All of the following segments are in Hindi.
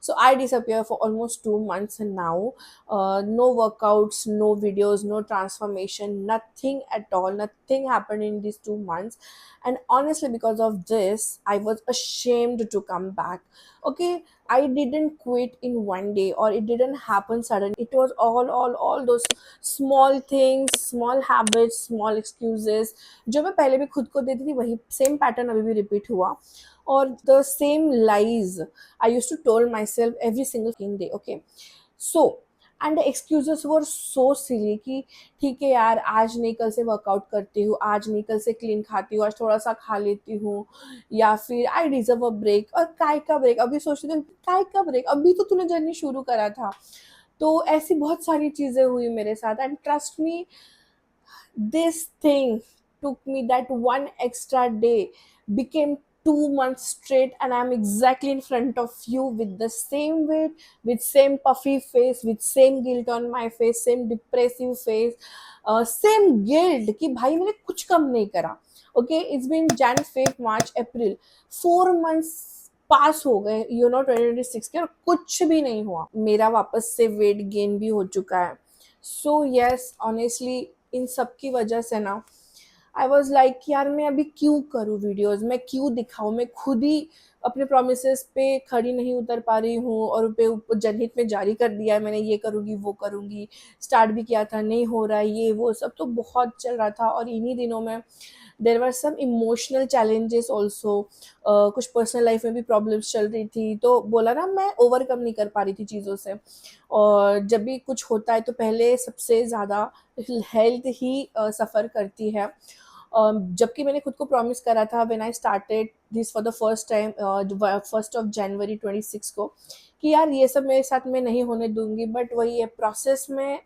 So I disappear for almost 2 months and now. No workouts, no videos, no transformation, nothing at all. Nothing happened in these 2 months. And honestly, because of this, I was ashamed to come back. Okay, I didn't quit in one day or it didn't happen suddenly. It was all those small things, small habits, small excuses जो मैं पहले भी खुद को देती थी वही सेम पैटर्न अभी भी रिपीट हुआ. और the same lies I used to tell myself every single fucking day. Okay, so and the excuses were so silly कि ठीक है यार, आज नहीं कल से वर्कआउट करती हूँ, आज नहीं कल से क्लीन खाती हूँ, आज थोड़ा सा खा लेती हूँ, या फिर आई डिजर्व अ ब्रेक. और काय का ब्रेक? अभी सोचती हूँ काय का ब्रेक, अभी तो तूने जर्नी शुरू करा था. तो ऐसी बहुत सारी चीजें हुई मेरे साथ. And trust me, this thing took me that one extra day became 2 months straight, and I'm exactly in front of you with the same weight, with same puffy face, with same guilt on my face, same depressive face, same guilt कि भाई मैंने कुछ कम नहीं करा. Okay, it's been Jan Feb March April, 4 months pass हो गए 2026 के, और कुछ भी नहीं हुआ. मेरा वापस से वेट गेन भी हो चुका है. सो यस, ऑनेस्टली इन सब की वजह से ना आई वॉज लाइक यार मैं अभी क्यों करूँ वीडियोज़, मैं क्यों दिखाऊँ, मैं खुद ही अपने प्रोमिस पे खड़ी नहीं उतर पा रही हूँ. और पे जनहित में जारी कर दिया है मैंने, ये करूँगी वो करूँगी, स्टार्ट भी किया था, नहीं हो रहा है, ये वो सब तो बहुत चल रहा था. और इन्हीं दिनों में देर वर सम इमोशनल चैलेंजेस ऑल्सो, कुछ पर्सनल लाइफ में भी प्रॉब्लम्स चल रही थी. तो बोला ना, मैं ओवरकम नहीं कर पा रही थी चीज़ों से. और जब भी कुछ होता है तो पहले सबसे ज़्यादा हेल्थ ही सफ़र करती है. जबकि मैंने खुद को प्रॉमिस करा था when I started this for the first time 1 जनवरी 26 को, कि यार ये सब मेरे साथ मैं नहीं होने दूंगी. बट वही है, प्रोसेस में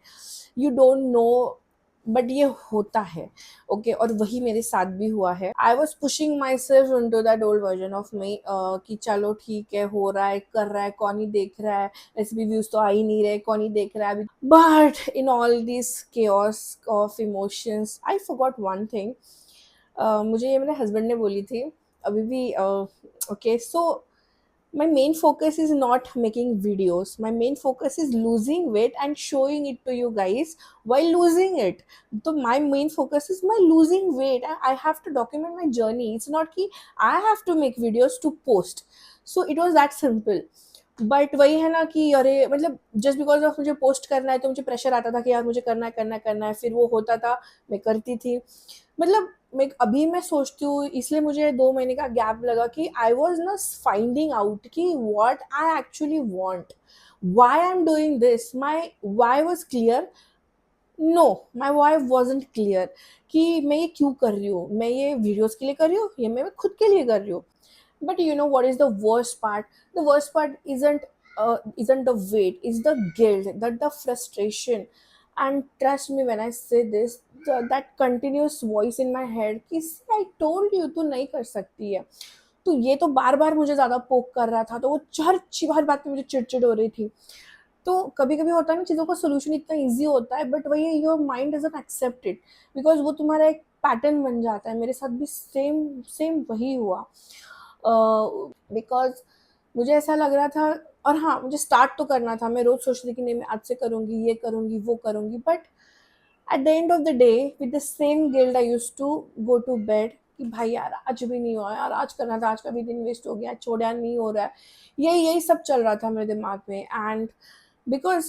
यू डोंट नो, बट ये होता है. ओके, और वही मेरे साथ भी हुआ है. I was pushing my self into that old version of me कि चलो ठीक है, हो रहा है, कर रहा है, कौन ही देख रहा है, ऐसे भी व्यूज तो आ ही नहीं रहे, कौन ही देख रहा है अभी. But in all this chaos of emotions I forgot one thing. मुझे ये मेरे हस्बैंड ने बोली थी अभी भी. Okay, so my main focus is not making videos. My main focus is losing weight and showing it to you guys while losing it. So my main focus is my losing weight. I have to document my journey. It's not कि I have to make videos to post. So it was that simple. But वही है ना कि अरे मतलब जस्ट बिकॉज ऑफ मुझे पोस्ट करना है तो मुझे प्रेशर आता था कि यार मुझे करना है करना है करना है. फिर वो होता था, मैं करती थी. मतलब मैं अभी मैं सोचती हूँ, इसलिए मुझे 2 महीने का गैप लगा कि आई वॉज ना फाइंडिंग आउट कि what I actually want, why I am doing this. My why was clear? No, my why wasn't clear कि मैं ये क्यों कर रही हूँ. मैं ये वीडियोज़ के लिए कर रही हूँ, ये मैं खुद के लिए कर रही हूँ. But you know what is the worst part? The worst part isn't the weight, it's the guilt, that the frustration. And trust me when I say this, that continuous voice in my head कि I told you तू नहीं कर सकती है. तो ये तो बार बार मुझे ज़्यादा पोक कर रहा था, तो वो हर बात पे मुझे चिड़चिड़ हो रही थी. तो कभी कभी होता है ना, चीज़ों का सोल्यूशन इतना ईजी होता है बट वही your mind doesn't accept it, because वो तुम्हारा एक पैटर्न बन जाता है. मेरे साथ भी सेम सेम वही हुआ. बिकॉज मुझे ऐसा लग रहा था, और हाँ मुझे स्टार्ट तो करना था. मैं रोज सोचती थी कि नहीं मैं आज से करूँगी, ये करूँगी वो करूँगी. But at the end of the day with the same guilt I use to go to bed कि भाई यार आज भी नहीं हुआ, यार आज करना था, आज का भी दिन वेस्ट हो गया, छोड़ यार नहीं हो रहा है. यही यही सब चल रहा था मेरे दिमाग में. And because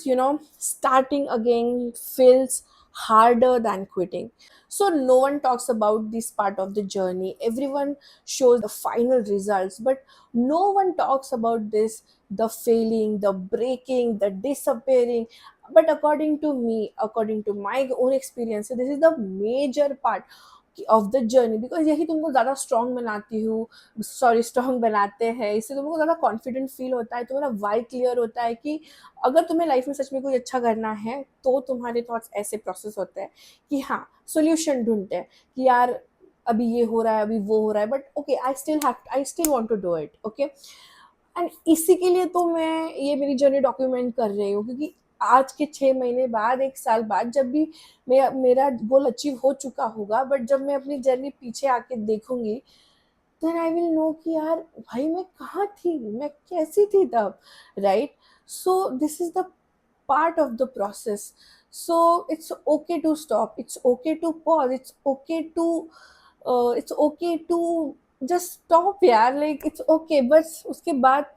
starting again feels harder than quitting. So no one talks about this part of the journey. Everyone shows the final results, but no one talks about this, the failing, the breaking, the disappearing. But according to me, according to my own experience, so this is the major part of the journey. Because यही तुमको ज़्यादा स्ट्रॉन्ग बनाती हूँ, सॉरी स्ट्रॉन्ग बनाते हैं. इससे तुमको ज़्यादा कॉन्फिडेंट फील होता है, तुम्हारा वाई क्लियर होता है कि अगर तुम्हें लाइफ में सच में कुछ अच्छा करना है तो तुम्हारे थॉट्स ऐसे प्रोसेस होते हैं कि हाँ सोल्यूशन ढूंढते हैं कि यार अभी ये हो रहा है, अभी वो हो रहा है, but okay I still want to do it. Okay, and इसी के लिए तो मैं ये मेरी जर्नी डॉक्यूमेंट कर रही हूँ, क्योंकि आज के 6 महीने बाद, 1 साल बाद, जब भी मेरा गोल अचीव हो चुका होगा, बट जब मैं अपनी जर्नी पीछे आके देखूंगी देन आई विल नो कि यार भाई मैं कहाँ थी, मैं कैसी थी तब, right? So this is the part of the process. So it's okay to stop, it's okay to pause, it's okay to just stop यार, like it's okay. बस उसके बाद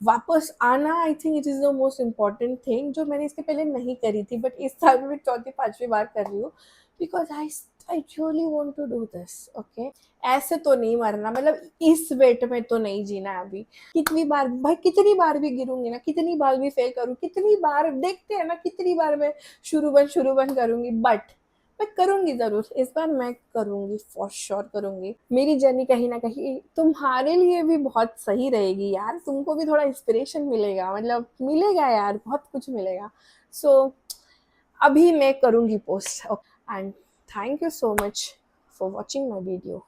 वापस आना, I think it is the most important thing, जो मैंने इसके पहले नहीं करी थी, बट इस साल में मैं चौथी पांचवी बार कर रही हूँ, because I really want to do this. Okay, ऐसे तो नहीं मरना, मतलब इस वेट में तो नहीं जीना है अभी। कितनी बार भाई, कितनी बार भी गिरूंगी ना, कितनी बार भी फेल करूँ, कितनी बार देखते हैं ना, कितनी बार मैं शुरू बंद करूंगी, बट मैं करूंगी जरूर, इस बार मैं करूंगी, फॉर श्योर करूंगी। मेरी जर्नी कहीं ना कहीं तुम्हारे लिए भी बहुत सही रहेगी यार, तुमको भी थोड़ा इंस्पिरेशन मिलेगा, मतलब मिलेगा यार, बहुत कुछ मिलेगा। सो अभी मैं करूंगी post, and thank you so much for watching my video.